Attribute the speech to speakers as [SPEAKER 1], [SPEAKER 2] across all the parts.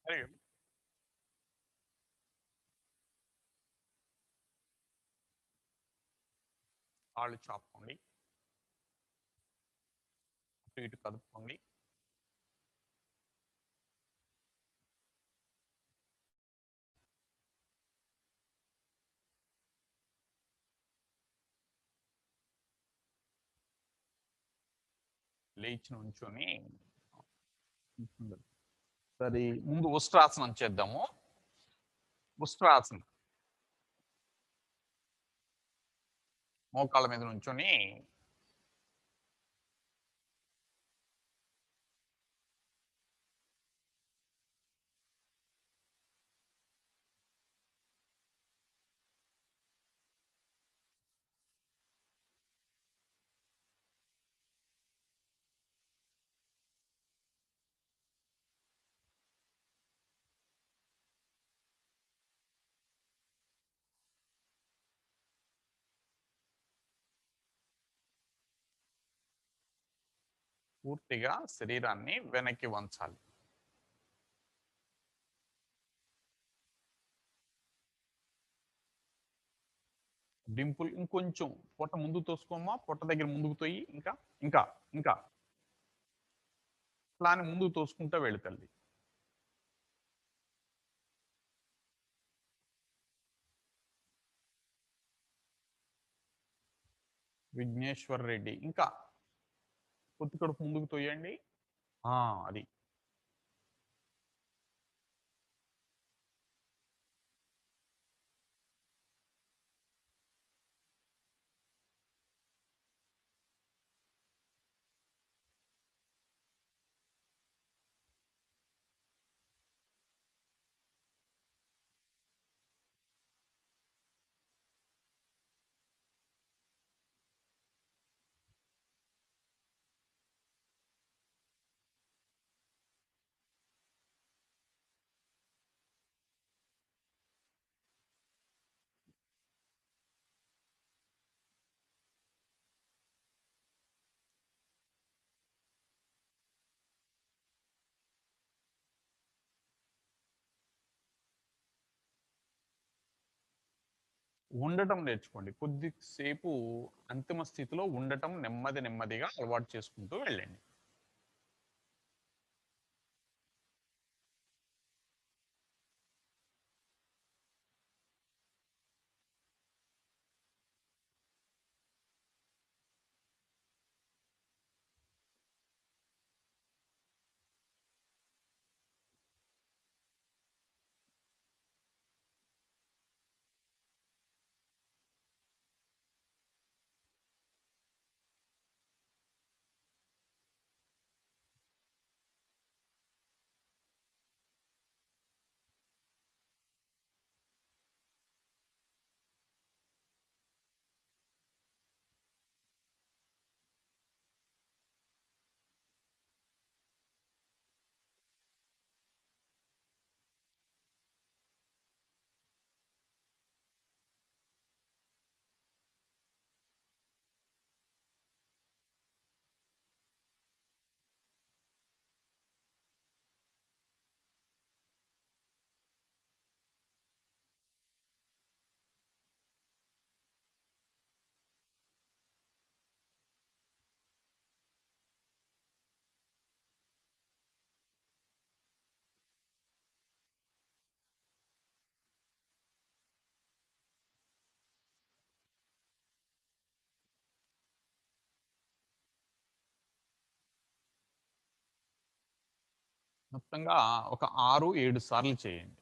[SPEAKER 1] అయ్యో! కాళ్ళు చాపుకోండి. అటు ఇటు కదుపుకోండి. లేచి నుంచొని సరే ముందు ఉష్ట్రాసనం చేద్దాము. ఉష్ట్రాసనం. మోకాళ్ళ మీద నుంచొని పూర్తిగా శరీరాన్ని వెనక్కి వంచాలి. డింపుల్ ఇంకొంచెం పొట్ట ముందుకు తోసుకోమ్మా. పొట్ట దగ్గర ముందుకు తొయ్యి. ఇంకా ఇంకా ఇంకా అట్లా అని ముందుకు తోసుకుంటా వెళ్ళు తల్లి. విఘ్నేశ్వర్ రెడ్డి. ఇంకా పొత్తి కడుపు ముందుకు తొయ్యండి. అది. ఉండటం నేర్చుకోండి. కొద్దిసేపు అంతిమ స్థితిలో ఉండటం నెమ్మది నెమ్మదిగా అలవాటు చేసుకుంటూ వెళ్ళండి. మొత్తంగా ఒక 6, 7 సార్లు చేయండి.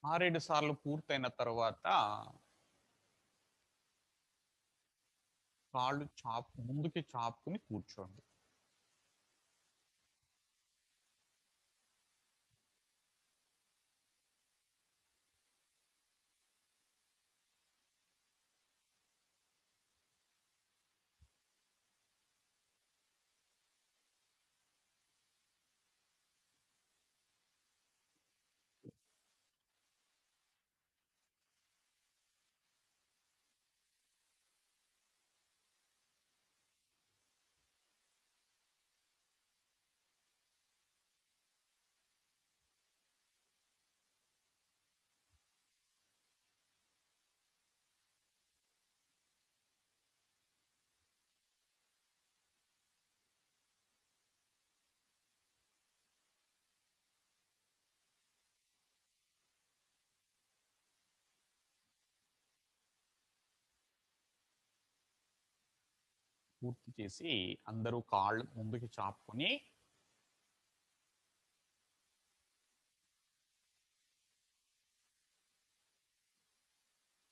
[SPEAKER 1] 6-7 సార్లు పూర్తయిన తర్వాత కాళ్ళు ముందుకి చాపుకుని కూర్చోండి. పూర్తి చేసి అందరూ కాళ్ళు ముందుకి చాపుకొని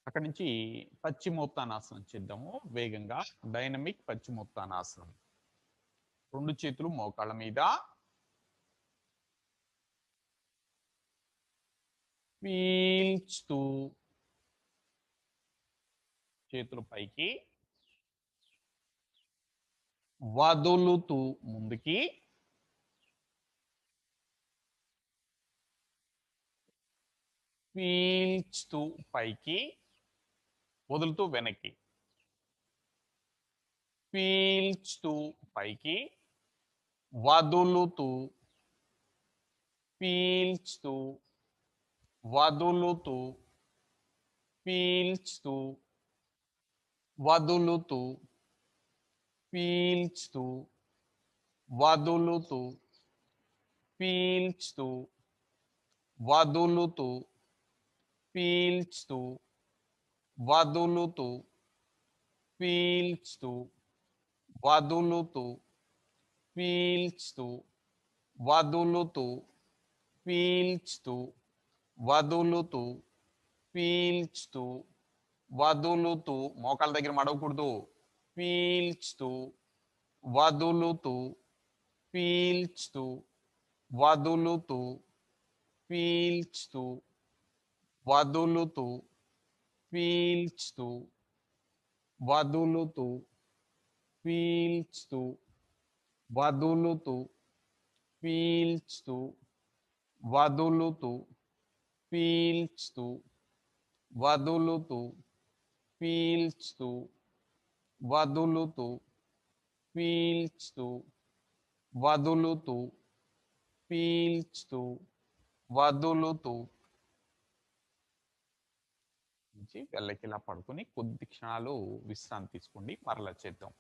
[SPEAKER 1] అక్కడి నుంచి పశ్చిమోత్తానాసనం చేద్దాము వేగంగా. డైనమిక్ పశ్చిమోత్తానాసనం. 2 చేతులు మోకాళ్ళ మీద, పీల్చుతూ చేతులు పైకి, వదులుతూ ముందుకి, పీల్చుతూ పైకి, వదులుతూ వెనక్కి, పీల్చుతూ పైకి, వదులుతూ, పీల్చుతూ, వదులుతూ, పీల్చుతూ, వదులుతూ, పీల్చుతూ, వదులుతూ, పీల్చుతూ, వదులుతూ, పీల్చుతూ, వదులుతూ, పీల్చుతూ, వదులుతూ, పీల్చుతూ, వదులుతూ, పీల్చుతూ, వదులుతూ, పీల్చుతూ, వదులుతూ, మోకాళ్ళ దగ్గర మడవకూడదు. పీల్చుతూ, వదులుతూ, పీల్చుతూ, వదులుతూ, పీల్చుతూ, వదులుతూ, పీల్చుతూ, వదులుతూ, పీల్చుతూ, వదులుతూ, పీల్చుతూ, వదులుతూ, పీల్చుతూ, వదులుతూ, పీల్చుతూ, వదులుతూ, పీల్చుతూ, వదులుతూ, పీల్చుతూ, వదులుతూ వెళ్ళకి ఇలా పడుకొని కొద్ది క్షణాలు విశ్రాంతి తీసుకోండి. మరలా చేద్దాం.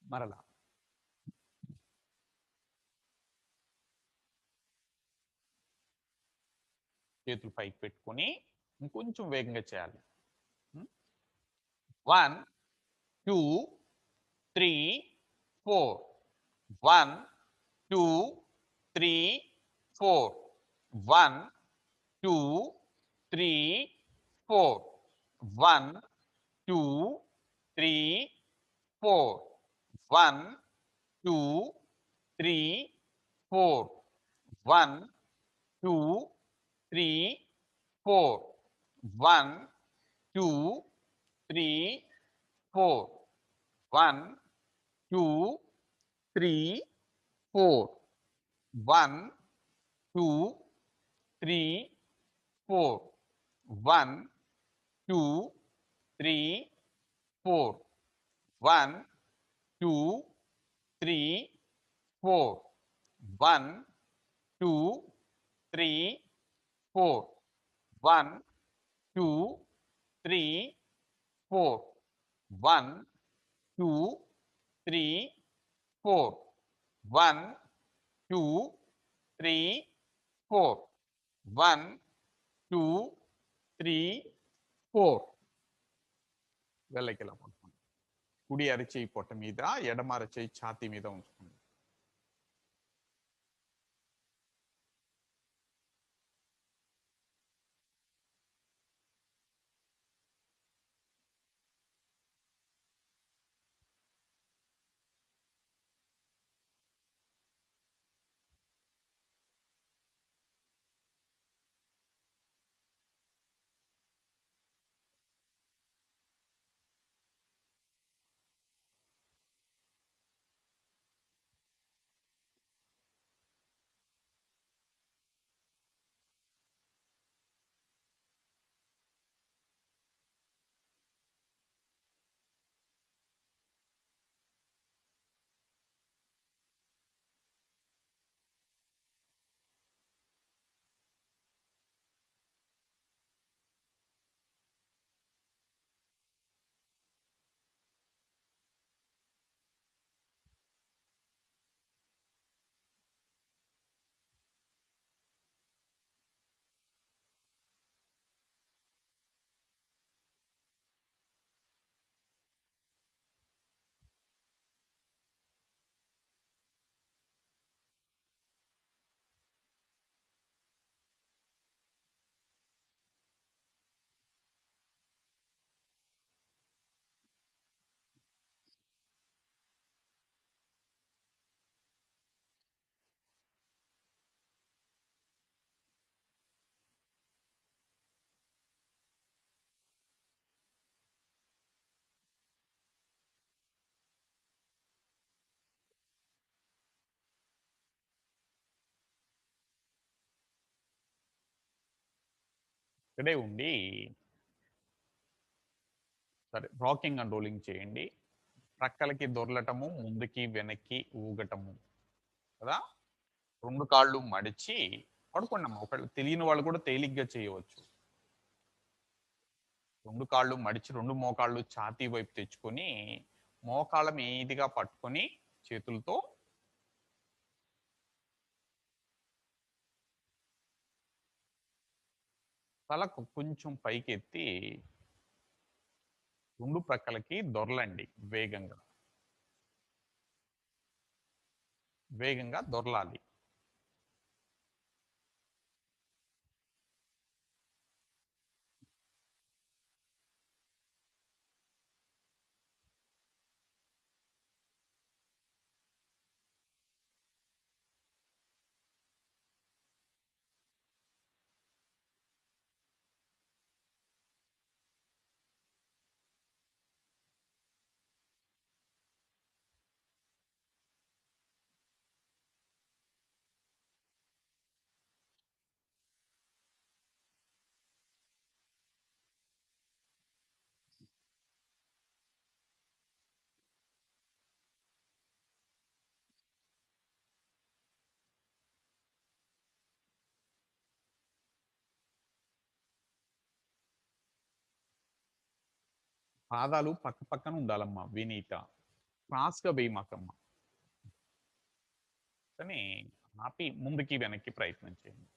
[SPEAKER 1] మరలా చేతులు పైకి పెట్టుకొని ఇంకొంచెం వేగంగా చేయాలి. 1 2 3 4 1 2 3 4 1 2 3 4 1 2 3 4. 1, 2, 3, 4. 1, 2, 3, 4. 1, 2, 3, 4. 1, 2, 3, 4. 1, 2, 3, 4. 1, 2, 3, 4. 1, 2, 3, 4. 1, 2, 3, 4. 1, 2, 3, 4. 1, 2, 3, 4. 1, 2, 3, 4. 1, 2, 3, 4. వెళ్ళకిలా పడుకోండి. కుడి అరచేయి పొట్ట మీద, ఎడమ అరచేయి ఛాతీ మీద ఉంచుకోండి. ఇక్కడే ఉండి సరే రాకింగ్ అండ్ రోలింగ్ చేయండి. ప్రక్కలకి దొర్లటము, ముందుకి వెనక్కి ఊగటము కదా. 2 కాళ్ళు మడిచి పడుకోండమ్మా. ఒకళ్ళు తెలియని వాళ్ళు కూడా తేలిగ్గా చేయవచ్చు. 2 కాళ్ళు మడిచి 2 మోకాళ్ళు ఛాతీ వైపు తెచ్చుకొని మోకాళ్ళ మీదిగా పట్టుకొని చేతులతో తలకు కొంచెం పైకెత్తి 2 ప్రక్కలకి దొర్లండి వేగంగా. వేగంగా దొర్లాలి. పాదాలు పక్క పక్కన ఉండాలమ్మా వినీత. క్రాస్‌గా వేయమాకమ్మా. కానీ ఆపి ముందుకి వెనక్కి ప్రయత్నం చేయండి.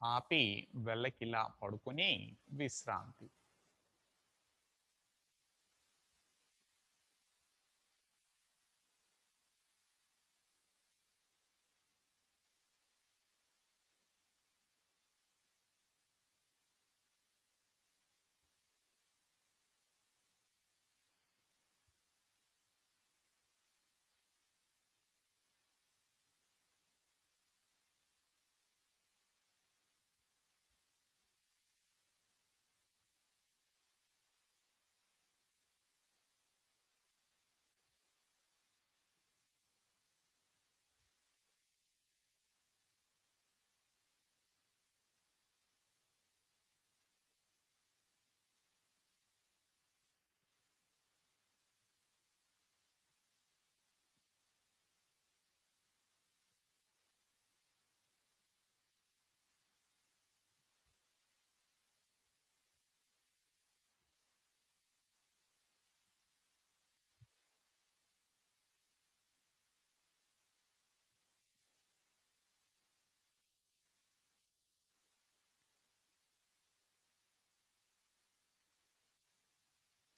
[SPEAKER 1] ఆపి వెళ్ళకిలా పడుకొని విశ్రాంతి.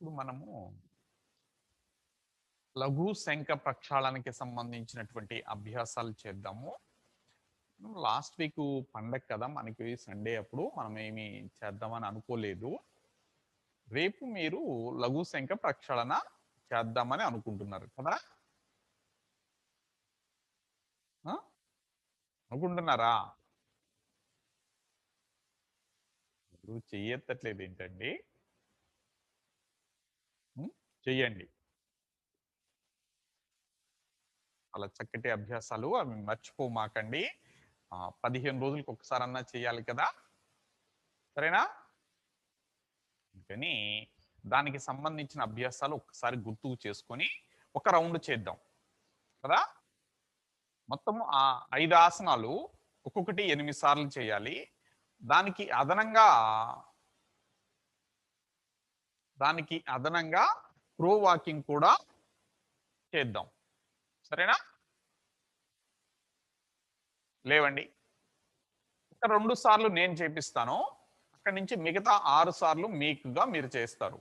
[SPEAKER 1] ఇప్పుడు మనము లఘు శంఖ ప్రక్షాళనకి సంబంధించినటువంటి అభ్యాసాలు చేద్దాము. లాస్ట్ వీక్ పండగ కదా, మనకి సండే అప్పుడు మనం ఏమి చేద్దామని అనుకోలేదు. రేపు మీరు లఘు శంఖ ప్రక్షాళన చేద్దామని అనుకుంటున్నారు కదా? ఆ? అనుకుంటున్నారా? మీరు చెయ్యెత్తట్లేదు ఏంటండి? ఉం? చెయ్యండి. అలా చక్కటి అభ్యాసాలు అవి మర్చిపోమాకండి. 15 రోజులకు ఒకసారన్నా చేయాలి కదా, సరేనా? అందుకని దానికి సంబంధించిన అభ్యాసాలు ఒక్కసారి గుర్తుకు చేసుకొని ఒక రౌండ్ చేద్దాం కదా. మొత్తం ఆ 5 ఆసనాలు ఒక్కొక్కటి 8 సార్లు చేయాలి. దానికి అదనంగా ప్రో వాకింగ్ కూడా చేద్దాం, సరేనా? లేవండి. ఒక 2 సార్లు నేను చేపిస్తాను, అక్కడి నుంచి మిగతా 6 సార్లు మీకుగా మీరు చేస్తారు.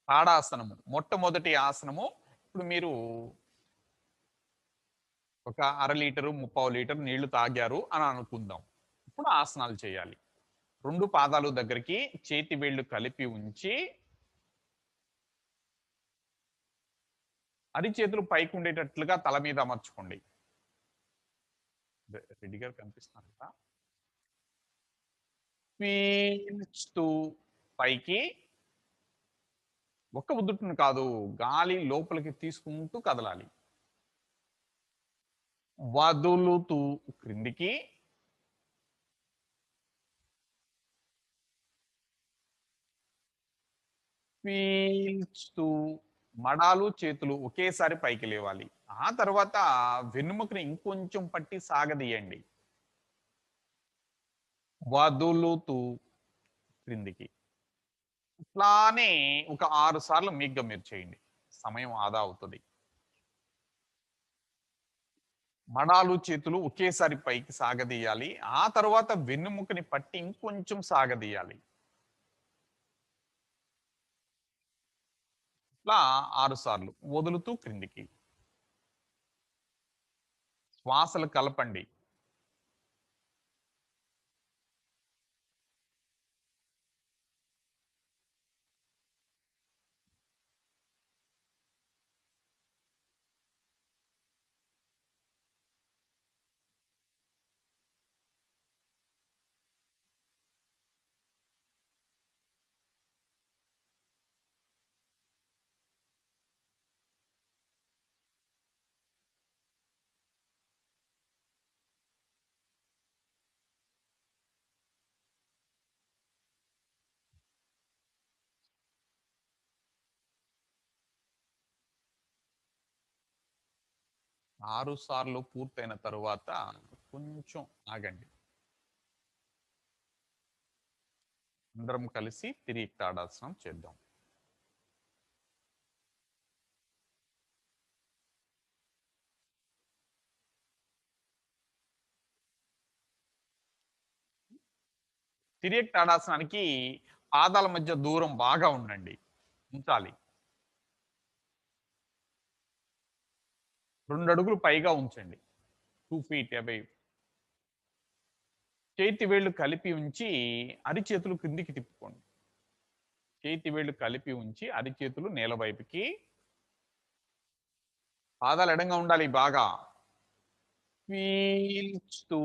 [SPEAKER 1] తాడాసనము మొట్టమొదటి ఆసనము. ఇప్పుడు మీరు ఒక 1/2 లీటరు, 3/4 లీటర్ నీళ్లు తాగారు అని అనుకుందాం. ఇప్పుడు ఆసనాలు చేయాలి. 2 పాదాలు దగ్గరికి చేతి వేళ్లు కలిపి ఉంచి అరిచేతులు పైకి ఉండేటట్లుగా తల మీద అమర్చుకోండి. రెడ్డిగా కనిపిస్తున్నారు కదా. పీల్చుతూ పైకి, ఒక్క ఉదుటును కాదు, గాలి లోపలికి తీసుకుంటూ కదలాలి. వదులుతూ క్రిందికి, పీల్చుతూ మడాలు చేతులు ఒకేసారి పైకి లేవాలి. ఆ తర్వాత వెన్నుముకని ఇంకొంచెం పట్టి సాగదీయండి. వదులుతూ క్రిందికి. ఇట్లానే ఒక 6 సార్లు మీగ్గా మీరు చేయండి. సమయం ఆదా అవుతుంది. మడాలు చేతులు ఒకేసారి పైకి సాగదీయాలి. ఆ తర్వాత వెన్నుముకని పట్టి ఇంకొంచెం సాగదీయాలి. ఇట్లా 6 సార్లు వదులుతూ క్రిందికి. శ్వాసలు కలపండి. ఆరు సార్లు పూర్తయిన తరువాత కొంచెం ఆగండి. అందరం కలిసి తిరిగి తాడాసనం చేద్దాం. తిరిగి తాడాసనానికి పాదాల మధ్య దూరం బాగా ఉంచాలి. 2 అడుగులు పైగా ఉంచండి. 2 ఫీట్ అబౌవ్. చేతి వేళ్ళు కలిపి ఉంచి అరిచేతులు కిందికి తిప్పుకోండి. చేతి వేళ్ళు కలిపి ఉంచి అరిచేతులు నేల వైపుకి, పాదాలు ఎడంగా ఉండాలి బాగా. పీల్చుతూ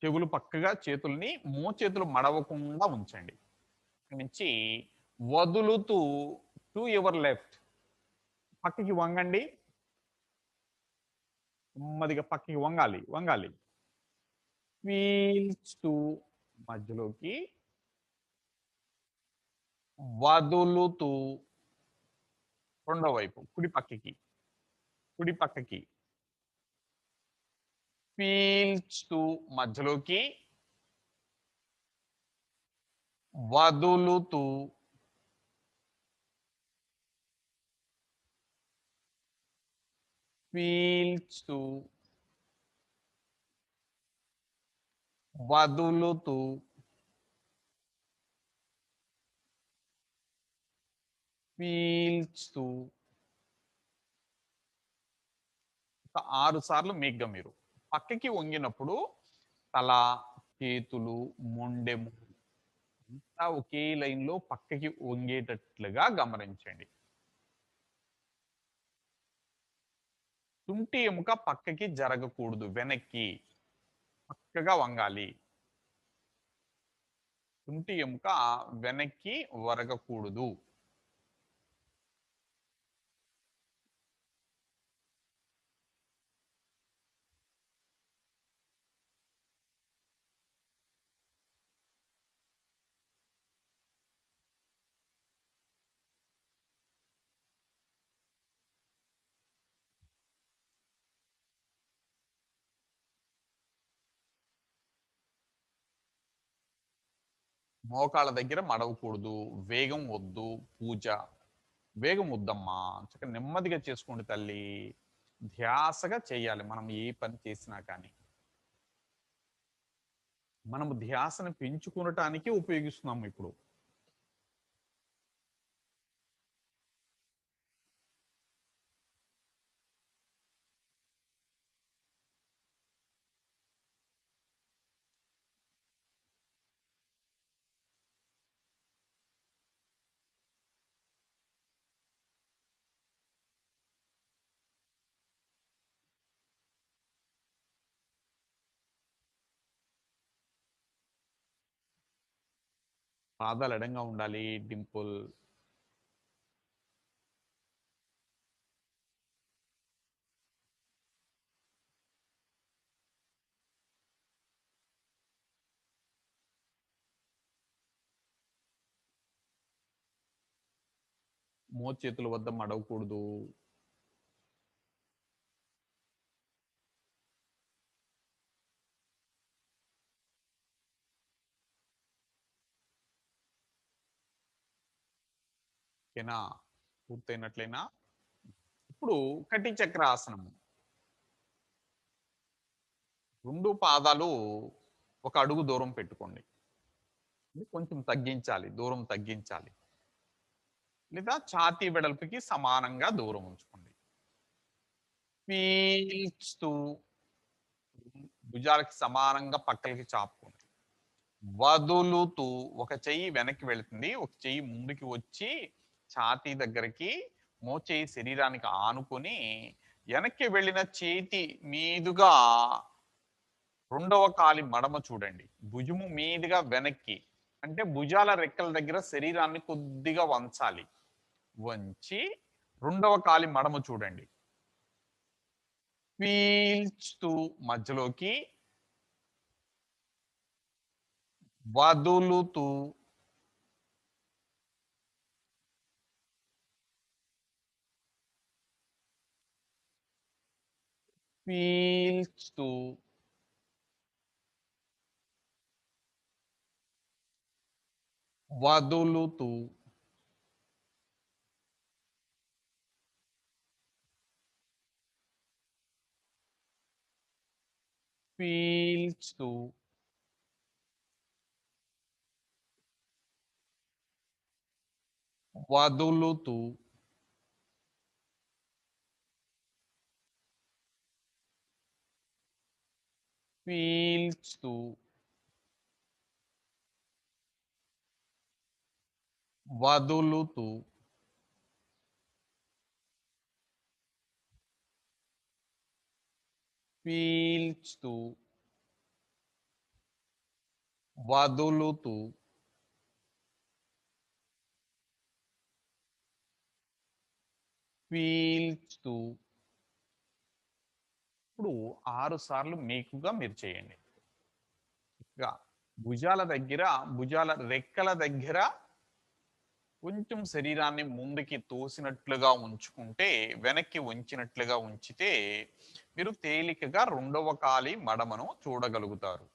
[SPEAKER 1] చెవులు పక్కగా చేతుల్ని మోచేతులు మడవకుండా ఉంచండి. నుంచి వదులుతూ టు యువర్ లెఫ్ట్ పక్కకి వంగండి. నెమ్మదిగా పక్కకి వంగాలి. పీల్చుతూ మధ్యలోకి, వదులుతూ రెండో వైపు కుడి పక్కకి పీల్చుతూ మధ్యలోకి, వదులుతూ పీల్చుతూ వదులుతూ పీల్చుతూ 6 సార్లు మీగ్గా మీరు పక్కకి వంగినప్పుడు తల, చేతులు, మొండెము అంతా ఒకే లైన్‌లో పక్కకి వంగేటట్లుగా గమనించండి. తుంటి ఎముక పక్కకి జరగకూడదు. వెనక్కి చక్కగా వంగాలి. తుంటి ఎముక వెనక్కి ఒరగకూడదు. మోకాళ్ళ దగ్గర మడవకూడదు. వేగం వద్దు. పూజ వేగం వద్దమ్మా. చక్కగా నెమ్మదిగా చేసుకోండి తల్లి. ధ్యాసగా చేయాలి మనం ఏ పని చేసినా కానీ. మనము ధ్యాసను పెంచుకునటానికి ఉపయోగిస్తున్నాము ఇప్పుడు. పాదాలు ఎడంగా ఉండాలి. డింపుల్. మోచేతుల వద్ద మడవకూడదు. ఓకేనా? పూర్తయినట్లేనా? ఇప్పుడు కటి చక్ర ఆసనము. 2 పాదాలు ఒక అడుగు దూరం పెట్టుకోండి. కొంచెం తగ్గించాలి. దూరం తగ్గించాలి. లేదా ఛాతీ వెడల్పుకి సమానంగా దూరం ఉంచుకోండి. పీల్చుతూ భుజాలకి సమానంగా పక్కలకి చాపుకోండి. వదులుతూ ఒక చెయ్యి వెనక్కి వెళుతుంది. ఒక చెయ్యి ముందుకి వచ్చి ఛాతీ దగ్గరికి మోచేయి శరీరానికి ఆనుకొని వెనక్కి వెళ్ళిన చేతి మీదుగా రెండవ కాలి మడమ చూడండి. భుజము మీదుగా వెనక్కి అంటే భుజాల రెక్కల దగ్గర శరీరాన్ని కొద్దిగా వంచాలి. వంచి రెండవ కాలి మడమ చూడండి. పీల్చుతూ మధ్యలోకి, వదులుతూ పీల్చుతూ వదులుతూ, పీల్చుతూ, వదులుతూ, పీల్చుతూ, వదులుతూ, పీల్చుతూ, వదులుతూ, పీల్చుతూ. ఇప్పుడు 6 సార్లు మీకుగా మీరు చేయండి. ఇక భుజాల దగ్గర, భుజాల రెక్కల దగ్గర కొంచెం శరీరాన్ని ముందుకి తోసినట్లుగా ఉంచుకుంటే, వెనక్కి వంచినట్లుగా ఉంచితే, మీరు తేలికగా రెండవ కాలి మడమను చూడగలుగుతారు.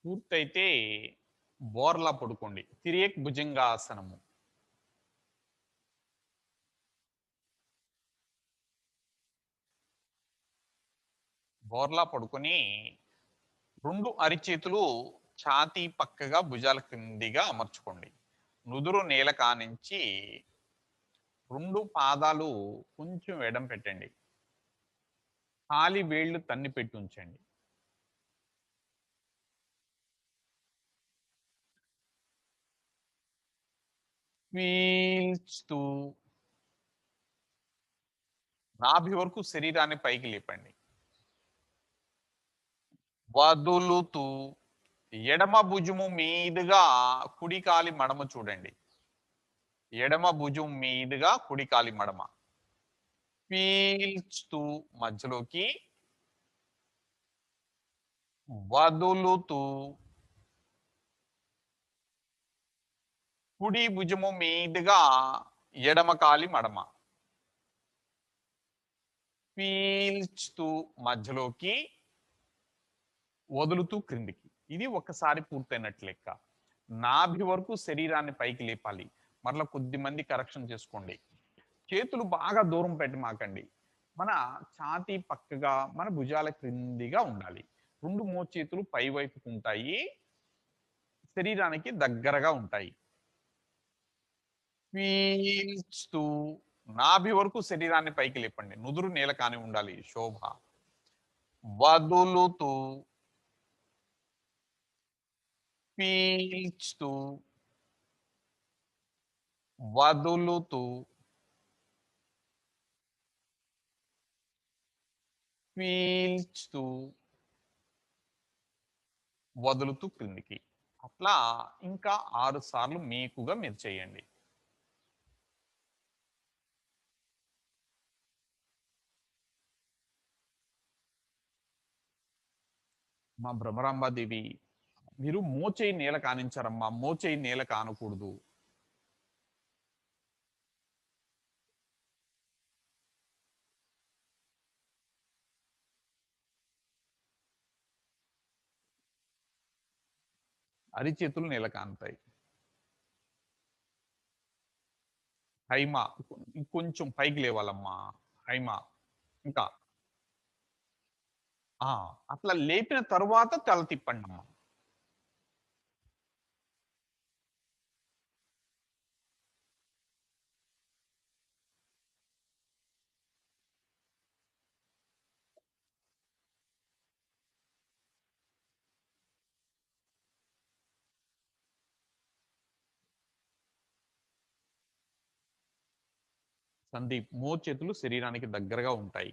[SPEAKER 1] పూర్తయితే బోర్లా పడుకోండి. తిరియక్ భుజంగాసనము. బోర్లా పడుకొని 2 అరిచేతులు ఛాతీ పక్కగా భుజాల క్రిందిగా అమర్చుకోండి. నుదురు నేల కానించి 2 పాదాలు కొంచెం ఎడం పెట్టండి. కాలి వేళ్లు తన్ని పెట్టి ఉంచండి. పీల్చుతూ నాభి వరకు శరీరాన్ని పైకి లేపండి. వదులుతూ ఎడమ భుజము మీదుగా కుడి కాలి మడమ చూడండి. ఎడమ భుజం మీదుగా కుడి కాలి మడమ. పీల్చుతూ మధ్యలోకి, వదులుతూ కుడి భుజము మీదుగా ఎడమ కాలి మడమ. పీల్చుతూ మధ్యలోకి, వదులుతూ క్రిందికి. ఇది ఒక్కసారి పూర్తయినట్లు లెక్క. నాభి వరకు శరీరాన్ని పైకి లేపాలి. మరలా కొద్ది మంది కరెక్షన్ చేసుకోండి. చేతులు బాగా దూరం పెట్టి మాకండి. మన ఛాతీ పక్కగా, మన భుజాల క్రిందిగా ఉండాలి. 2 మోచేతులు పై వైపుకు ఉంటాయి. శరీరానికి దగ్గరగా ఉంటాయి. పీల్చుతూ నాభి వరకు శరీరాన్ని పైకి లేపండి. నుదురు నేల కాని ఉండాలి. శోభ. వదులుతూ, పీల్చుతూ, వదులుతూ, పీల్చుతూ, వదులుతూ క్రిందికి. అట్లా ఇంకా 6 సార్లు మీకుగా మీరు చేయండి. మా భ్రమరాంబాదేవి మీరు మోచేయి నేల కానించారమ్మా, మోచేయి నేల కానకూడదు. అరిచేతులు నేల కానుతాయి. హైమా కొంచెం పైకి లేవాలమ్మా. హైమా ఇంకా ఆ అట్లా లేపిన తరువాత తల తిప్పండి అమ్మా. సందీప్, మోచేతులు శరీరానికి దగ్గరగా ఉంటాయి.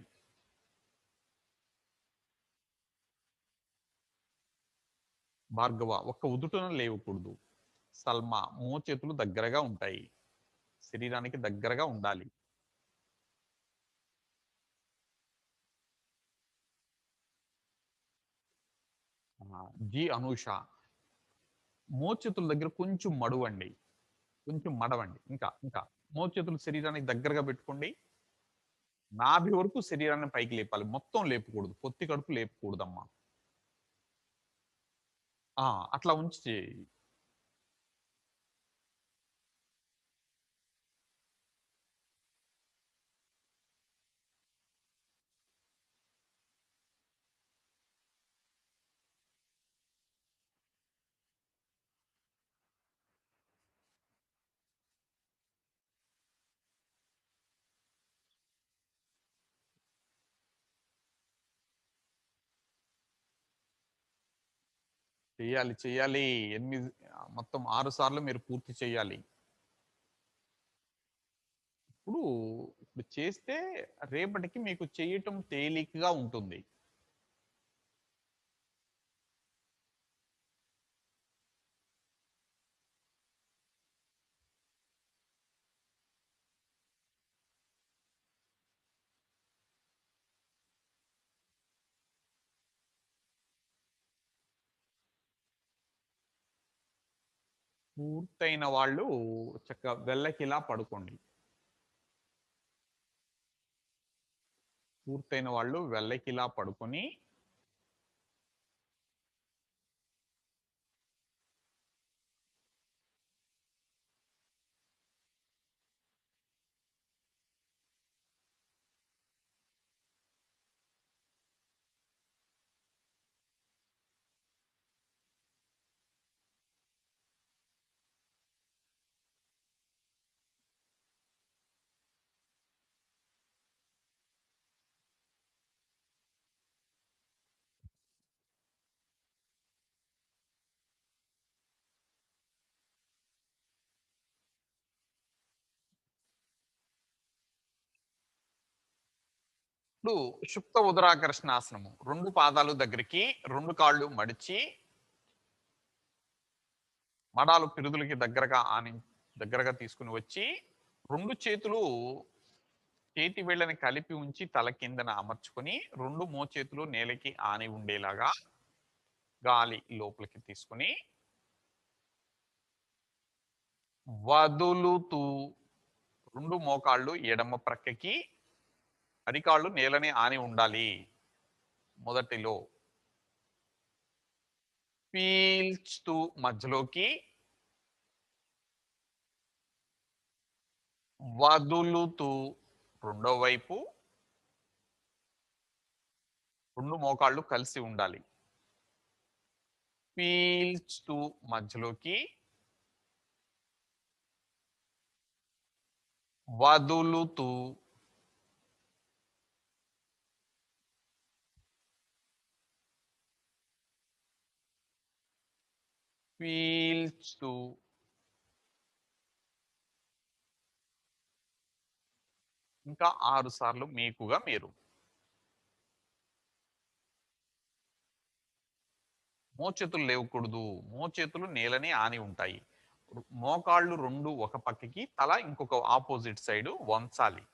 [SPEAKER 1] భార్గవ, ఒక్క ఉదుటన లేవకూడదు. సల్మా, మోచేతులు దగ్గరగా ఉంటాయి, శరీరానికి దగ్గరగా ఉండాలి. జి అనూష, మోచేతుల దగ్గర కొంచెం మడువండి, కొంచెం మడవండి. ఇంకా మోచేతులు శరీరానికి దగ్గరగా పెట్టుకోండి. నాభి వరకు శరీరాన్ని పైకి లేపాలి, మొత్తం లేపకూడదు, పొత్తి కడుపు లేపకూడదమ్మా. అట్లా ఉంచి చెయ్యాలి చెయ్యాలి. 8 మొత్తం 6 సార్లు మీరు పూర్తి చేయాలి. ఇప్పుడు ఇప్పుడు చేస్తే రేపటికి మీకు చేయటం తేలికగా ఉంటుంది. పూర్తయిన వాళ్ళు చక్కగా వెళ్ళకిలా పడుకోండి. పూర్తయిన వాళ్ళు వెళ్ళకిలా పడుకొని ఇప్పుడు సుప్త ఉదరాకర్షణాసనము. 2 పాదాలు దగ్గరికి, 2 కాళ్ళు మడిచి, మడాలు పిరుదులకి దగ్గరగా తీసుకుని వచ్చి, 2 చేతులు చేతి వేళ్ళని కలిపి ఉంచి తల కిందన అమర్చుకొని, 2 మోచేతులు నేలకి ఆని ఉండేలాగా గాలి లోపలికి తీసుకుని వదులుతూ 2 మోకాళ్ళు ఎడమ ప్రక్కకి, అరికాళ్ళు నేలని ఆని ఉండాలి. మొదటిలో పీల్చుతూ మధ్యలోకి, వదులుతూ రెండో వైపు, 2 మోకాళ్ళు కలిసి ఉండాలి. పీల్చుతూ మధ్యలోకి, వదులుతూ పీల్చుతూ ఇంకా 6 సార్లు మీకుగా మీరు. మోచేతులు లేవకూడదు, మోచేతులు నేలని ఆని ఉంటాయి. మోకాళ్ళు 2 ఒక పక్కకి, తల ఇంకొక ఆపోజిట్ సైడ్ వంచాలి.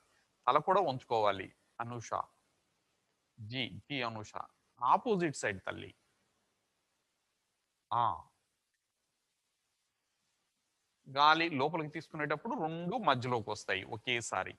[SPEAKER 1] తల కూడా వంచుకోవాలి. అనూష, జి జి అనూష, ఆపోజిట్ సైడ్ తల్లి. ఆ! గాలి లోపలికి తీసుకునేటప్పుడు 2 మధ్యలోకొస్తాయి ఒకేసారి.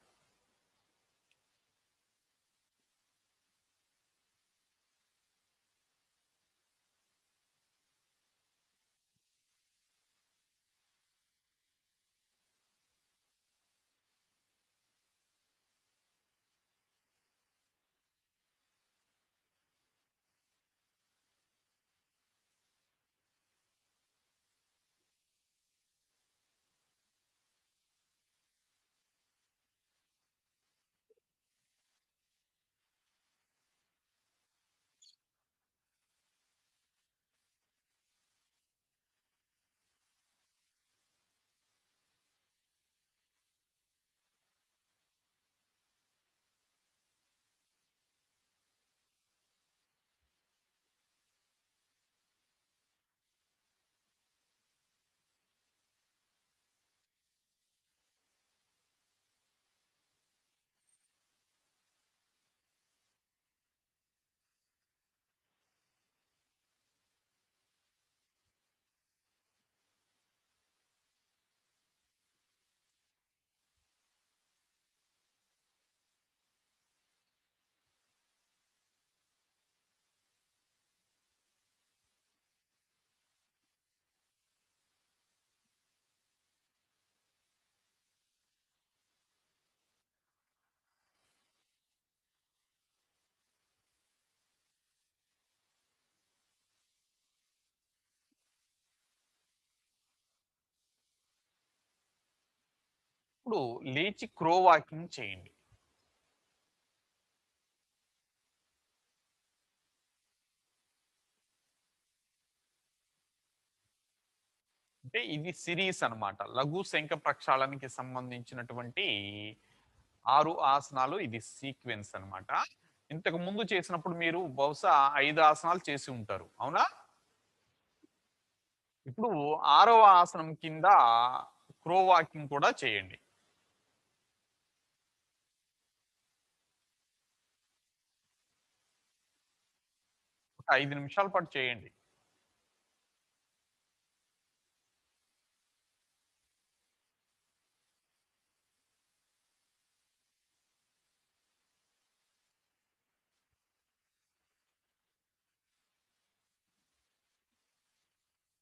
[SPEAKER 1] ఇప్పుడు లేచి క్రో వాకింగ్ చేయండి. అంటే ఇది సిరీస్ అన్నమాట. లఘు శంఖ ప్రక్షాళనకి సంబంధించినటువంటి 6 ఆసనాలు ఇది సీక్వెన్స్ అన్నమాట. ఇంతకు ముందు చేసినప్పుడు మీరు బహుశా 5 ఆసనాలు చేసి ఉంటారు. అవునా? ఇప్పుడు 6వ ఆసనం కింద క్రో వాకింగ్ కూడా చేయండి. ఒక 5 నిమిషాల పాటు చేయండి.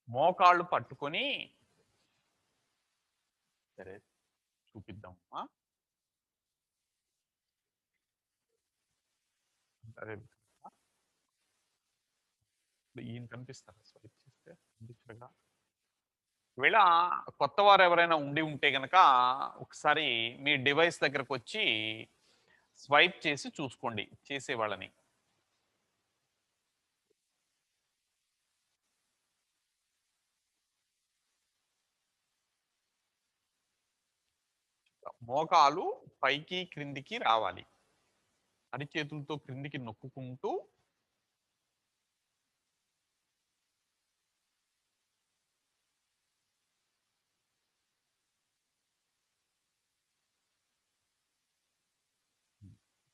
[SPEAKER 1] మోకాళ్ళు పట్టుకొని సరే చూపిద్దాం. అదే ఈయన కనిపిస్తారా స్వైప్ చేస్తే? కనిపించరుగా. ఒకవేళ కొత్తవారు ఎవరైనా ఉండి ఉంటే గనక ఒకసారి మీ డివైస్ దగ్గరకొచ్చి స్వైప్ చేసి చూసుకోండి చేసేవాళ్ళని. మోకాలు పైకి, క్రిందికి రావాలి. అరిచేతులతో క్రిందికి నొక్కుకుంటూ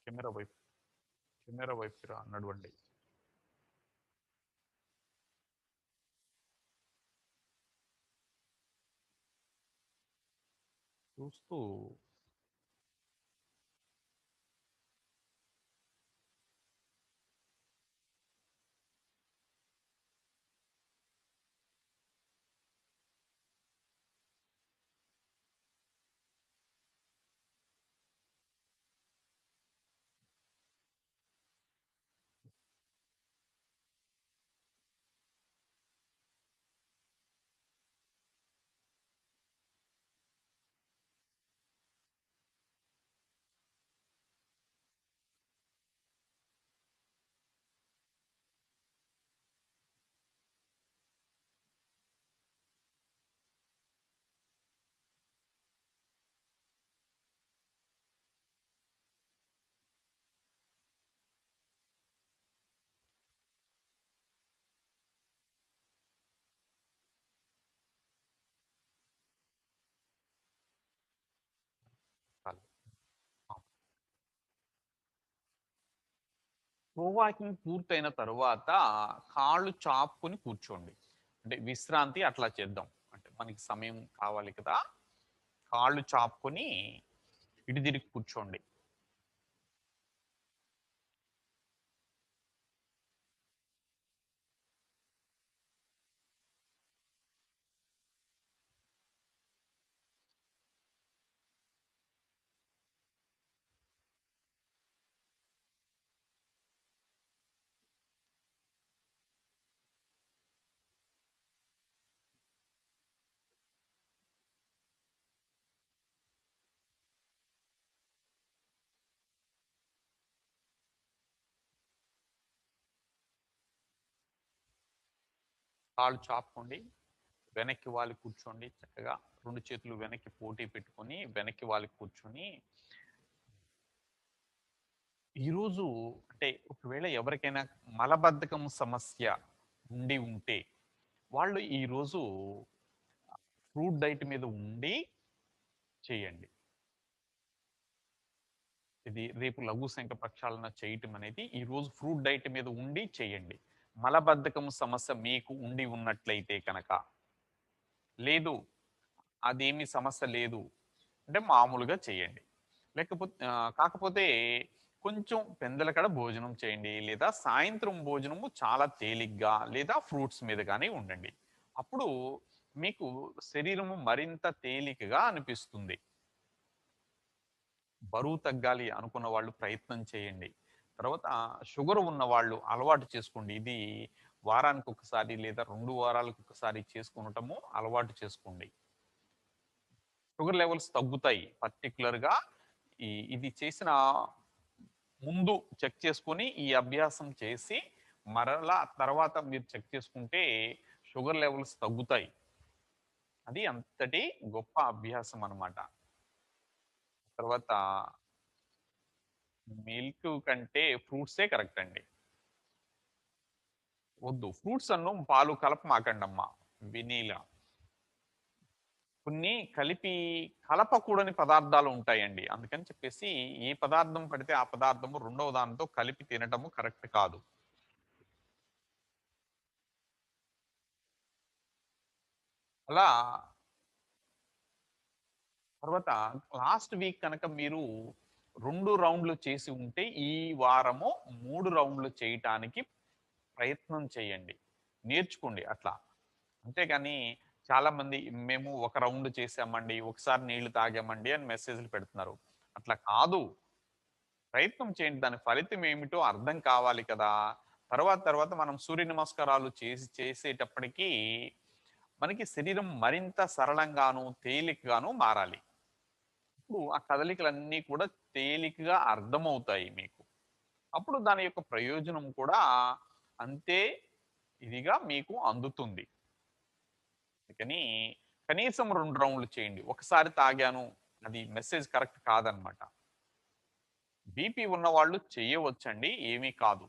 [SPEAKER 1] కెమెరా వైపు కెమెరా వైపుకి నడవండి. చూస్తూ చాలు. ఆ. ప్రో వాకింగ్ పూర్తయిన తరువాత కాళ్ళు చాపుకొని కూర్చోండి. అంటే విశ్రాంతి అట్లా చేద్దాం. అంటే మనకి సమయం కావాలి కదా. కాళ్ళు చాపుకొని ఇటు తిరిగి కూర్చోండి. కాళ్ళు చాపుకోండి. వెనక్కి వాలి కూర్చోండి చక్కగా. 2 చేతులు వెనక్కి పోటీ పెట్టుకొని వెనక్కి వాలి కూర్చొని ఈరోజు అంటే ఒకవేళ ఎవరికైనా మలబద్ధకం సమస్య ఉండి ఉంటే వాళ్ళు ఈరోజు ఫ్రూట్ డైట్ మీద ఉండి చేయండి. ఇది రేపు లఘు శంఖ ప్రక్షాళన చేయటం అనేది ఈ రోజు ఫ్రూట్ డైట్ మీద ఉండి చేయండి. మలబద్ధకం సమస్య మీకు ఉండి ఉన్నట్లయితే కనుక, లేదు అదేమి సమస్య లేదు అంటే మామూలుగా చేయండి. లేకపోతే కాకపోతే కొంచెం పెందలకడ భోజనం చేయండి, లేదా సాయంత్రం భోజనము చాలా తేలిగ్గా లేదా ఫ్రూట్స్ మీద కానీ ఉండండి. అప్పుడు మీకు శరీరము మరింత తేలికగా అనిపిస్తుంది. బరువు తగ్గాలి అనుకున్న వాళ్ళు ప్రయత్నం చేయండి. తర్వాత షుగర్ ఉన్న వాళ్ళు అలవాటు చేసుకోండి. ఇది వారానికి ఒకసారి లేదా 2 వారాలకు ఒకసారి చేసుకునటము అలవాటు చేసుకోండి. షుగర్ లెవెల్స్ తగ్గుతాయి. పర్టిక్యులర్‌గా ఇది చేసిన ముందు చెక్ చేసుకొని ఈ అభ్యాసం చేసి మరలా తర్వాత మీరు చెక్ చేసుకుంటే షుగర్ లెవెల్స్ తగ్గుతాయి. అది అంతటి గొప్ప అభ్యాసం అన్నమాట. తర్వాత మిల్క్ కంటే ఫ్రూట్సే కరెక్ట్ అండి. వద్దు. ఫ్రూట్స్ అన్ను పాలు కలపమాకండమ్మా. వెనీలా. కొన్ని కలపకూడని పదార్థాలు ఉంటాయండి. అందుకని చెప్పేసి ఏ పదార్థం పడితే ఆ పదార్థము రెండవ దానితో కలిపి తినటము కరెక్ట్ కాదు. అలా తర్వాత లాస్ట్ వీక్ కనుక మీరు 2 రౌండ్లు చేసి ఉంటే ఈ వారము 3 రౌండ్లు చేయటానికి ప్రయత్నం చేయండి. నేర్చుకోండి అట్లా. అంతేగాని చాలామంది మేము ఒక రౌండ్ చేసామండి, ఒకసారి నీళ్లు తాగామండి అని మెసేజ్‌లు పెడుతున్నారు. అట్లా కాదు. ప్రయత్నం చేయండి. దాని ఫలితం ఏమిటో అర్థం కావాలి కదా! తర్వాత మనం సూర్య నమస్కారాలు చేసేటప్పటికి మనకి శరీరం మరింత సరళంగాను, తేలికగాను మారాలి. అప్పుడు ఆ కదలికలన్నీ కూడా తేలికగా అర్థమవుతాయి మీకు. అప్పుడు దాని యొక్క ప్రయోజనం కూడా అంతే ఇదిగా మీకు అందుతుంది. అందుకని కనీసం 2 రౌండ్‌లు చేయండి. ఒకసారి తాగాను అది మెసేజ్ కరెక్ట్ కాదనమాట. బీపీ ఉన్నవాళ్ళు చేయవచ్చండి. ఏమీ కాదు.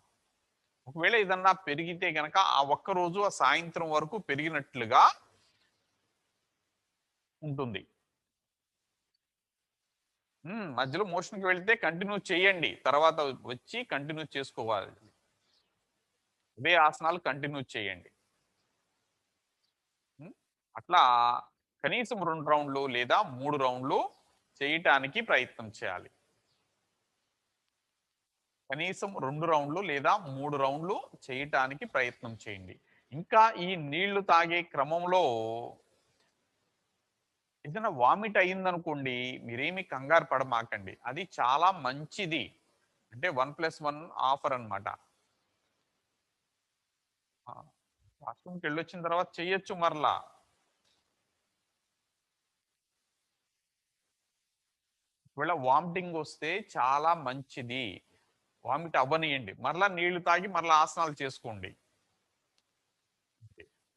[SPEAKER 1] ఒకవేళ ఏదన్నా పెరిగితే గనక ఆ ఒక్క రోజు ఆ సాయంత్రం వరకు పెరిగినట్లుగా ఉంటుంది. మధ్యలో మోషన్‌కి వెళ్తే కంటిన్యూ చేయండి. తర్వాత వచ్చి కంటిన్యూ చేసుకోవాలి. అవే ఆసనాలు కంటిన్యూ చేయండి. హ్మ్. అట్లా కనీసం 2 రౌండ్‌లు లేదా 3 రౌండ్‌లు చేయటానికి ప్రయత్నం చేయాలి. కనీసం 2 రౌండ్‌లు లేదా 3 రౌండ్‌లు చేయటానికి ప్రయత్నం చేయండి. ఇంకా ఈ నీళ్లు తాగే క్రమంలో ఏదైనా వామిట్ అయిందనుకోండి, మీరేమి కంగారు పడమాకండి. అది చాలా మంచిది. అంటే 1+1 ఆఫర్ అన్నమాట. ఆ! వాష్‌రూమ్‌కెళ్ళొచ్చిన తర్వాత చెయ్యొచ్చు మరలా. ఒకవేళ వామిటింగ్ వస్తే చాలా మంచిది. వామిట్ అవ్వనియండి. మరలా నీళ్లు తాగి మరలా ఆసనాలు చేసుకోండి.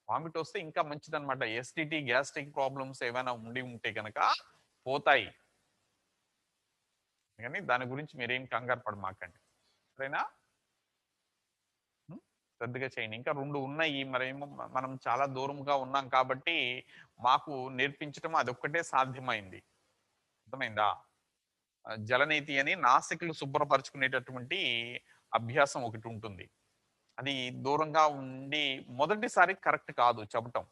[SPEAKER 1] వామిట్ వస్తే ఇంకా మంచిదన్నమాట. ఎస్‌టిటి, గ్యాస్ట్రిక్ ప్రాబ్లమ్స్ ఏమైనా ఉండి ఉంటే గనక పోతాయి. అందుకని దాని గురించి మీరేం కంగారు పడమాకండి. సరేనా? హ్మ్. శ్రద్ధగా చేయండి. ఇంకా 2 ఉన్నాయి. మరేమో మనం చాలా దూరంగా ఉన్నాం కాబట్టి మాకు నేర్పించటం అదొక్కటే సాధ్యమైంది. అర్థమైందా? జలనేతి అని నాసికలు శుభ్రపరచుకునేటటువంటి అభ్యాసం ఒకటి ఉంటుంది. అది దూరంగా ఉండి మొదటిసారి కరెక్ట్ కాదు చెప్పటం.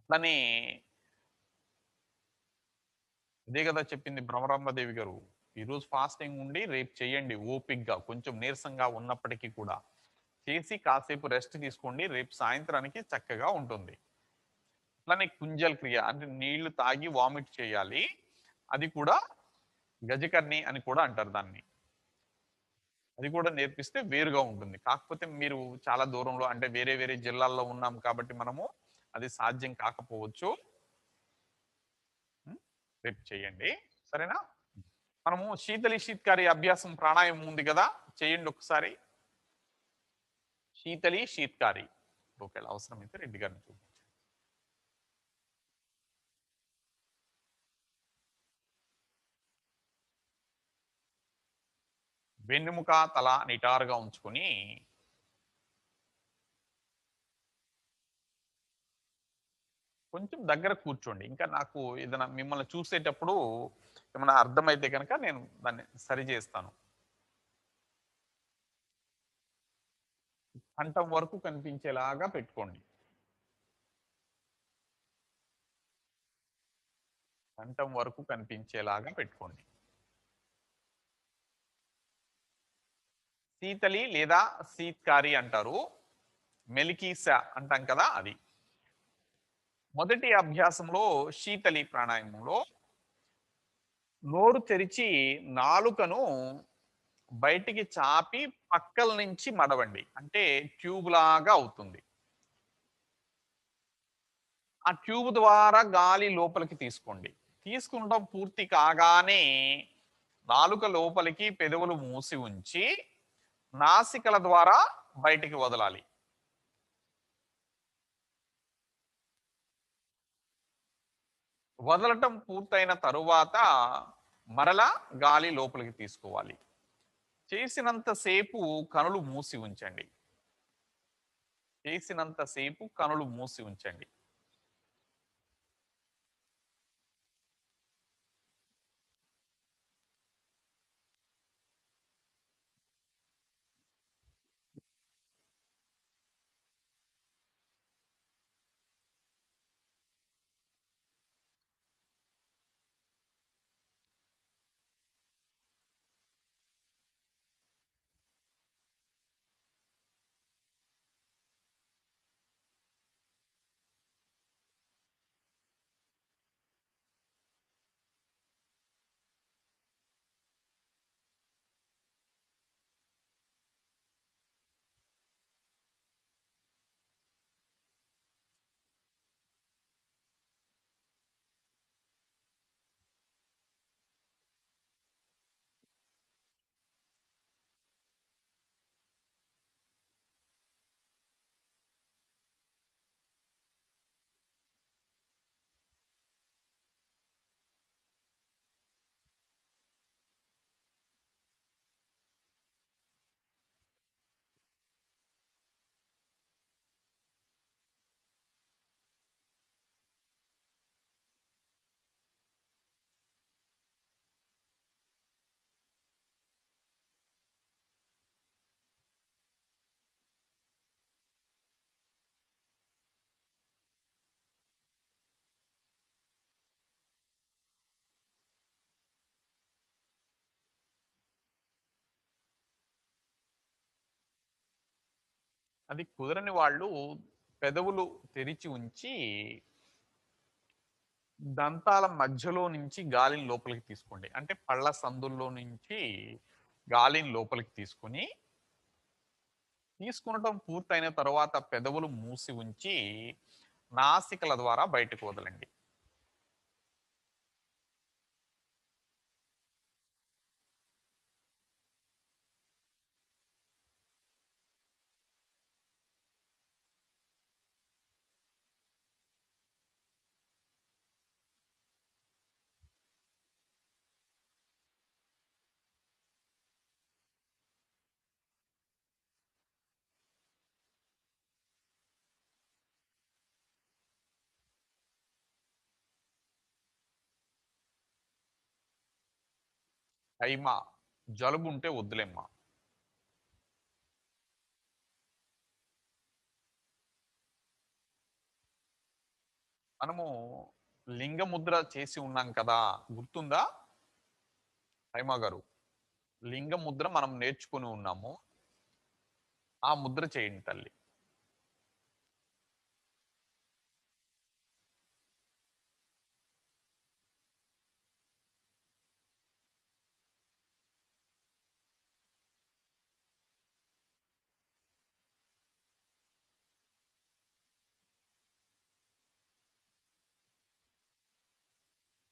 [SPEAKER 1] అట్లనే అదే కదా చెప్పింది భ్రమరాంబదేవి గారు. ఈరోజు ఫాస్టింగ్ ఉండి రేపు చేయండి ఓపిగ్గా. కొంచెం నీరసంగా ఉన్నప్పటికీ కూడా. చేసి కాసేపు రెస్ట్ తీసుకోండి. రేపు సాయంత్రానికి చక్కగా ఉంటుంది. అట్లనే కుంజల్ క్రియ అంటే నీళ్లు తాగి వామిట్ చేయాలి. అది కూడా గజకర్ణి అని కూడా అంటారు దాన్ని. అది కూడా నేర్పిస్తే వేరుగా ఉంటుంది. కాకపోతే మీరు చాలా దూరంలో అంటే వేరే వేరే జిల్లాల్లో ఉన్నాం కాబట్టి మనము అది సాధ్యం కాకపోవచ్చు. ఉం? రేపు చేయండి. సరేనా? మనము శీతలి శీత్కారి అభ్యాసం ప్రాణాయామం ఉంది కదా, చేయండి ఒకసారి. శీతలి శీత్కారి ఒకవేళ అవసరమైతే రెడ్డి గారిని చూపించండి. వెన్నెముక తల నిటారుగా ఉంచుకొని కొంచెం దగ్గర కూర్చోండి. ఇంకా నాకు ఏదైనా మిమ్మల్ని చూసేటప్పుడు ఏమైనా అర్థమైతే కనుక నేను దాన్ని సరి చేస్తాను. కంఠం వరకు కనిపించేలాగా పెట్టుకోండి. కంఠం వరకు కనిపించేలాగా పెట్టుకోండి. శీతలి లేదా శీత్కారి అంటారు. మెలికీస అంటాం కదా అది. మొదటి అభ్యాసంలో శీతలి ప్రాణాయామంలో నోరు తెరిచి నాలుకను బయటికి చాపి పక్కల నుంచి మడవండి. అంటే ట్యూబ్ లాగా అవుతుంది. ఆ ట్యూబ్ ద్వారా గాలి లోపలికి తీసుకోండి. తీసుకుంటాం పూర్తి కాగానే నాలుక లోపలికి పెదవులు మూసి ఉంచి నాసికల ద్వారా బయటికి వదలాలి. వదలటం పూర్తయిన తరువాత మరలా గాలి లోపలికి తీసుకోవాలి. చేసినంతసేపు కనులు మూసి ఉంచండి. చేసినంతసేపు కనులు మూసి ఉంచండి. అది కుదరని వాళ్ళు పెదవులు తెరిచి ఉంచి దంతాల మధ్యలో నుంచి గాలిని లోపలికి తీసుకోండి. అంటే పళ్ళ సందుల్లో నుంచి గాలిని లోపలికి తీసుకుని తీసుకునటం పూర్తయిన తర్వాత పెదవులు మూసి ఉంచి నాసికల ద్వారా బయటకు వదలండి. కైమా జలుబు ఉంటే వద్దులేమ్మా. మనము లింగ ముద్ర చేసి ఉన్నాం కదా, గుర్తుందా హైమా గారు? లింగ ముద్ర మనం నేర్చుకుని ఉన్నాము. ఆ ముద్ర చేయండి తల్లి.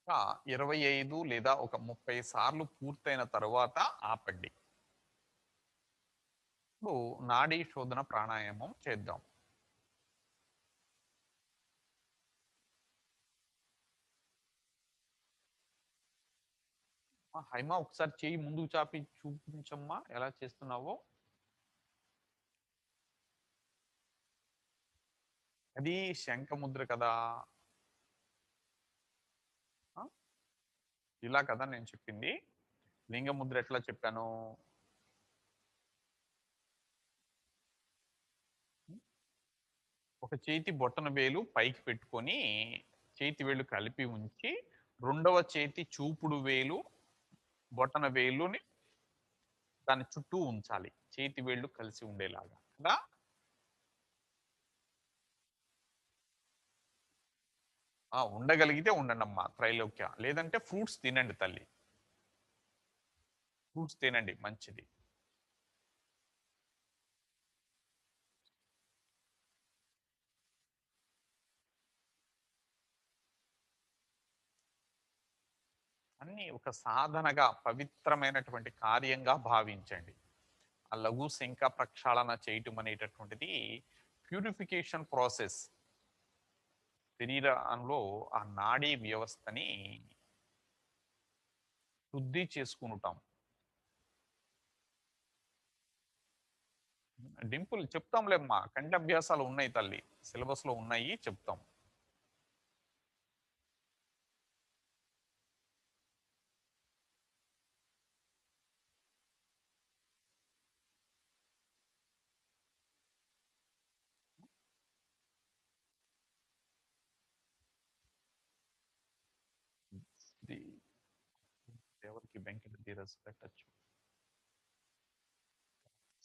[SPEAKER 1] ఇంకా 25 లేదా ఒక 30 సార్లు పూర్తయిన తరువాత ఆపండి. ఇప్పుడు నాడీ శోధన ప్రాణాయామం చేద్దాం. హైమా ఒకసారి చెయ్యి ముందుకు చాపి చూపించమ్మా ఎలా చేస్తున్నావో. అది శంఖ ముద్ర కదా. ఆ, ఇలా కదా నేను చెప్పింది. లింగ ముద్ర ఎట్లా చెప్పాను? ఒక చేతి బొట్టన వేలు పైకి పెట్టుకొని చేతి వేలు కలిపి ఉంచి, రెండవ చేతి చూపుడు వేలు బొట్టన వేలుని దాని చుట్టూ ఉంచాలి, చేతి వేళ్ళు కలిసి ఉండేలాగా కదా. ఉండగలిగితే ఉండండి అమ్మా, త్రైలోక్య. లేదంటే ఫ్రూట్స్ తినండి తల్లి, ఫ్రూట్స్ తినండి మంచిది. అన్ని ఒక సాధనగా పవిత్రమైనటువంటి కార్యంగా భావించండి. ఆ లఘు శంఖ ప్రక్షాళన చేయటం అనేటటువంటిది ప్యూరిఫికేషన్ ప్రాసెస్. శరీరంలో ఆ నాడీ వ్యవస్థని శుద్ధి చేసుకుంటాం. డింపుల్ చెప్తాంలేమ్మా, కంటి అభ్యాసాలు ఉన్నాయి తల్లి, సిలబస్ లో ఉన్నాయి, చెప్తాం. ఇది ఎవరికి వెంకట ధీరజ్ పెట్టచ్చు.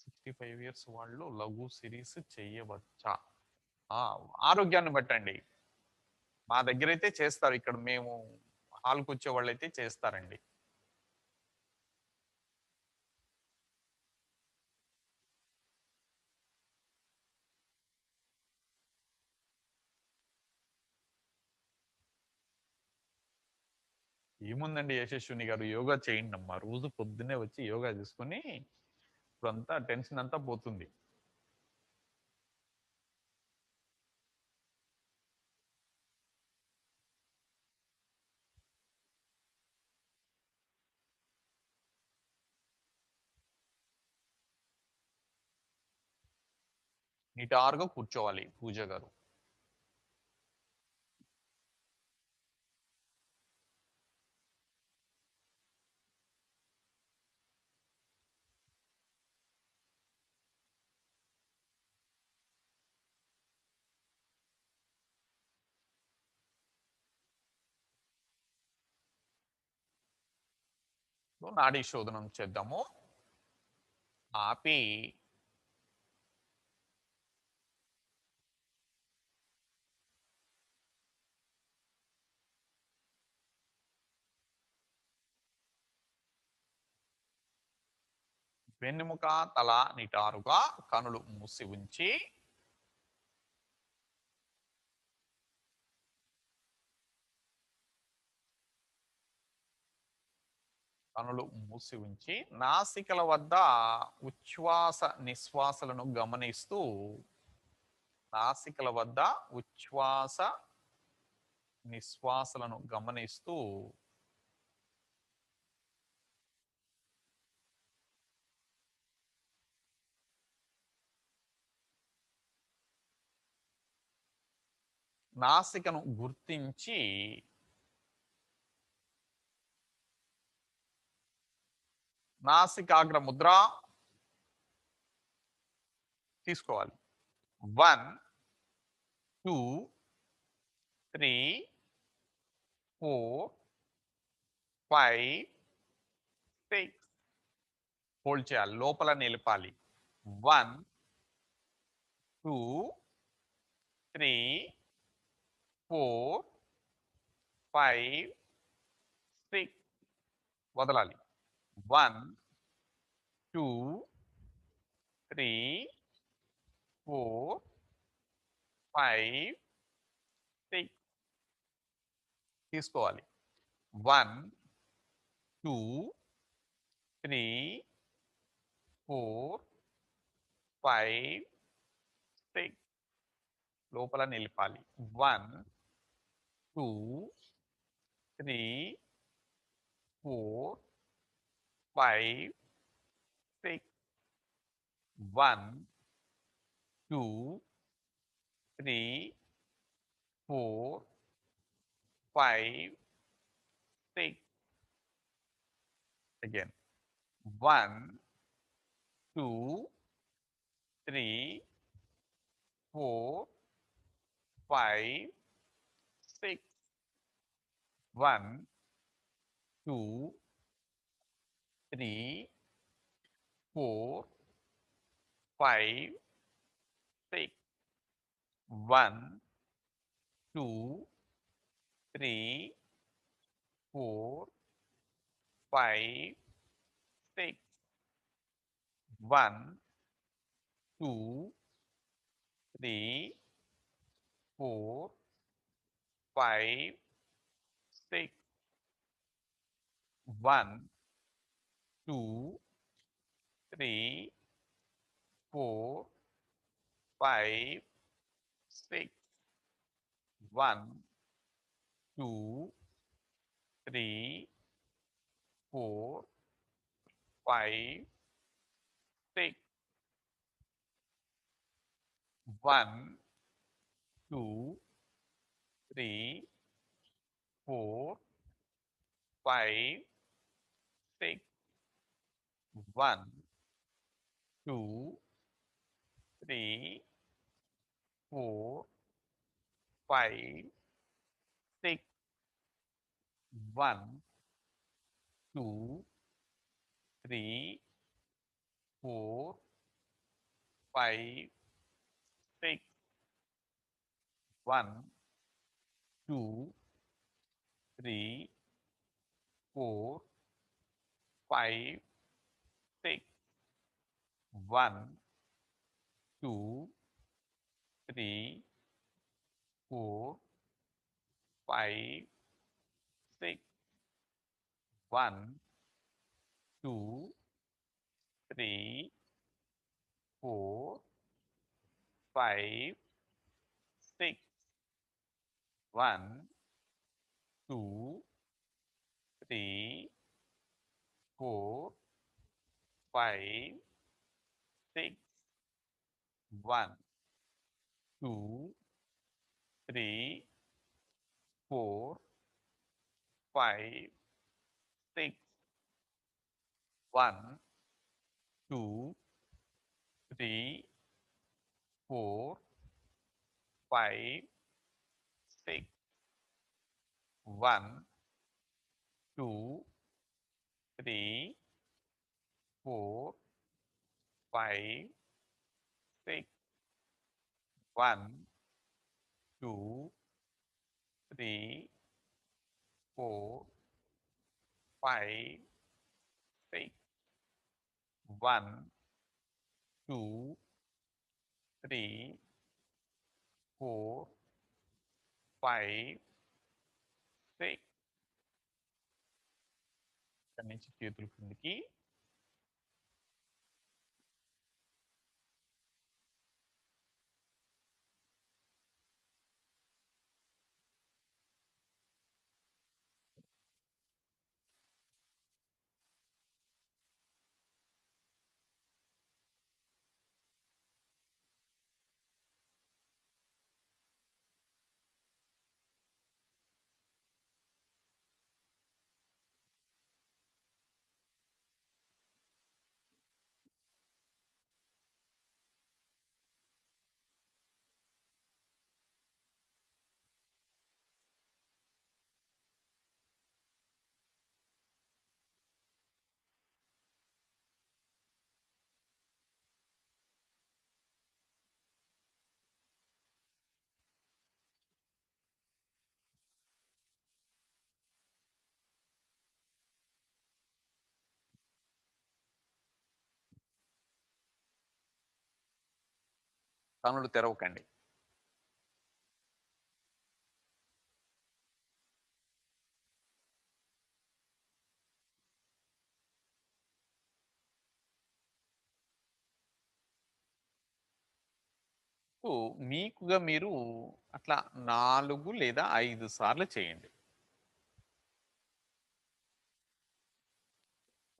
[SPEAKER 1] 65 ఇయర్స్ వాళ్ళు లఘు సిరీస్ చెయ్యవచ్చా? ఆరోగ్యాన్ని బట్టండి. మా దగ్గర అయితే చేస్తారు, ఇక్కడ మేము హాల్కి వచ్చే వాళ్ళు అయితే చేస్తారండి. ఏముందండి యశస్విని గారు, యోగా చేయండి అమ్మా. రోజు పొద్దున్నే వచ్చి యోగా చేసుకుని ఇప్పుడంతా టెన్షన్ అంతా పోతుంది. నిటారుగా కూర్చోవాలి పూజ గారు. నాడీ శోధనం చేద్దాము. ఆపి వెన్నెముక తల నిటారుగా కనులు మూసి ఉంచి కనులు మూసి ఉంచి నాసికల వద్ద ఉచ్ఛ్వాస నిశ్వాసలను గమనిస్తూ, నాసికల వద్ద ఉచ్ఛ్వాస నిశ్వాసలను గమనిస్తూ నాసికను గుర్తించి నాసికాగ్ర ముద్ర తీసుకోవాలి. 1 2 3 4 5 6 హోల్డ్ చేయాలి, లోపల నిలపాలి. 1 2 3 4 5 6 వదలాలి. 1 2 3 4 5 6 తీసుకోవాలి. 1 2 3 4 5 6 లోపల నిలపాలి. 1 2 3 4 5 6 1 2 3 4 5 6 again 1 2 3 4 5 6 1 2 3 4 5 6 1 2 3 4 5 6 1 2 3 4 5 6 1 2 3 4 5 6 1 2 3 4 5 6 1 2 3 4 5 6 1 2 3 4 5 6 1 2 3 4 5 6 1 2 3 4 5 6 1 2 3 4 5 6 1 2 3 4 5 6 1 2 3 4 5 6 1 2 3 4 5 6 1 2 3 4 5 6 1 2 3 4 5 6 1 2 3 4 5 6 1 2 3 4 5 6 ఇక్కడి నుంచి చేతులు కిందికి కనులు తెరవకండి. సో, మీకుగా మీరు అట్లా 4 లేదా 5 సార్లు చేయండి.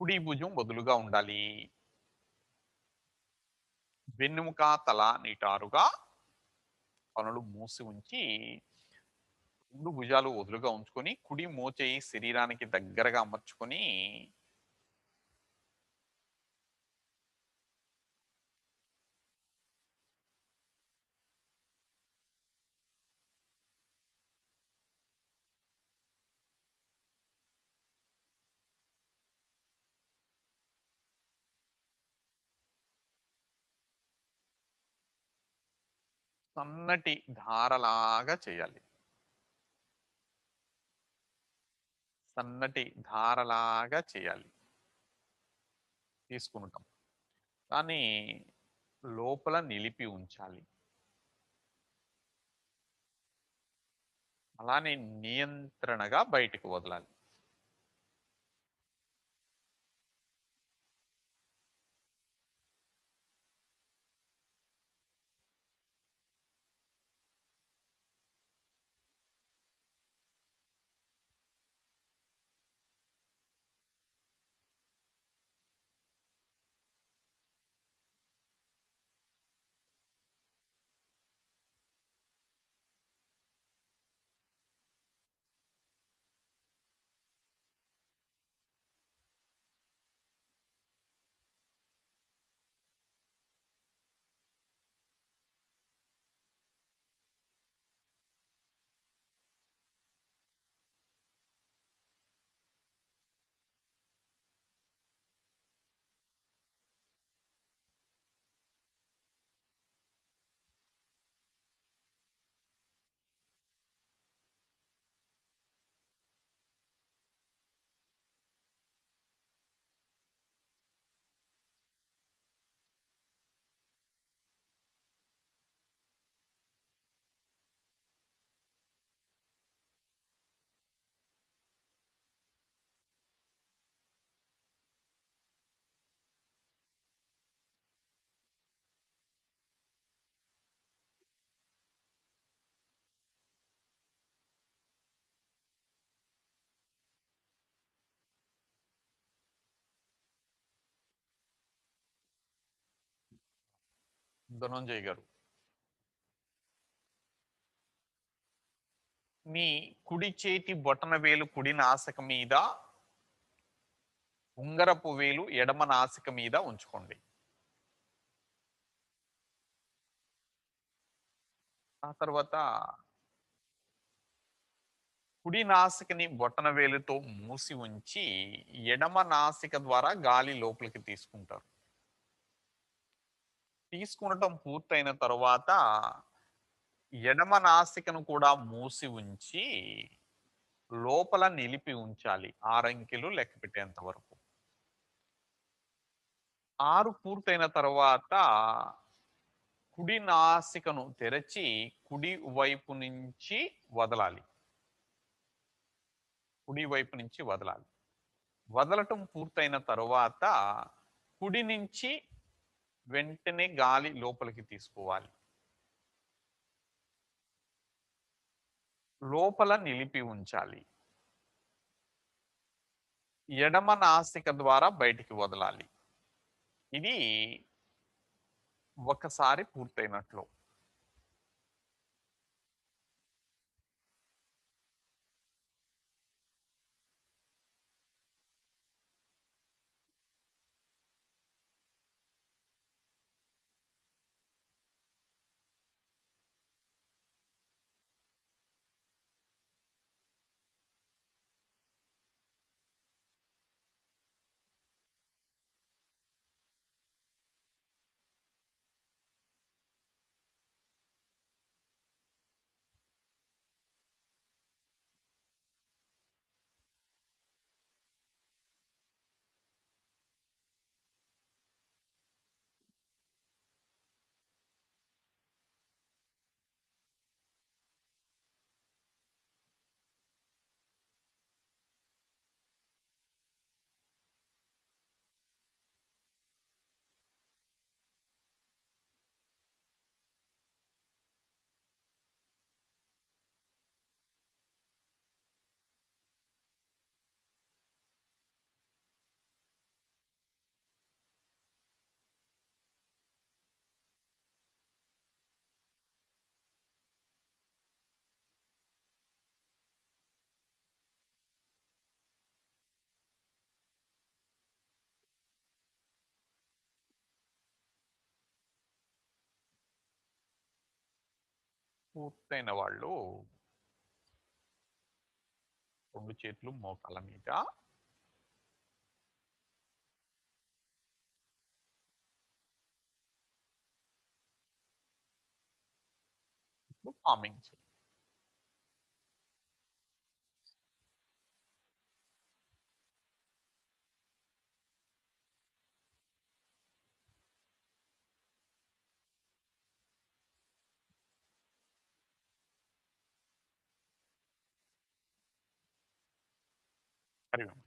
[SPEAKER 1] కుడి భుజం వదులుగా ఉండాలి. వెన్నెముక, తల నిటారుగా, కనులు మూసి ఉంచి, 2 భుజాలు వదులుగా ఉంచుకొని, కుడి మోచేయి శరీరానికి దగ్గరగా అమర్చుకొని, సన్నటి ధారలాగా చేయాలి. సన్నటి ధారలాగా చేయాలి. తీసుకుంటాం. కానీ లోపల నిలిపి ఉంచాలి. అలానే నియంత్రణగా బయటికి వదలాలి. ధనంజయ్ గారు, మీ కుడి చేతి బొటన వేలు కుడి నాసిక మీద, ఉంగరపు వేలు ఎడమ నాసిక మీద ఉంచుకోండి. ఆ తర్వాత కుడి నాసికని బొటన వేలుతో మూసి ఉంచి, ఎడమ నాసిక ద్వారా గాలి లోపలికి తీసుకుంటారు. తీసుకునటం పూర్తయిన తరువాత ఎడమ నాసికను కూడా మూసి ఉంచి, లోపల నిలిపి ఉంచాలి. 6 అంకెలు లెక్క పెట్టేంత వరకు. 6 పూర్తయిన తర్వాత కుడి నాసికను తెరచి కుడి వైపు నుంచి వదలాలి. కుడి వైపు నుంచి వదలాలి. వదలటం పూర్తయిన తరువాత కుడి నుంచి వెంటనే గాలి లోపలికి తీసుకోవాలి. లోపల నిలిపి ఉంచాలి. ఎడమ నాసిక ద్వారా బయటికి వదలాలి. ఇది ఒకసారి పూర్తయినట్లు. పూర్తయిన వాళ్ళు రెండు చేతులు మోకాళ్ళ మీద ఫార్మింగ్ చేయండి. హరి ఓం.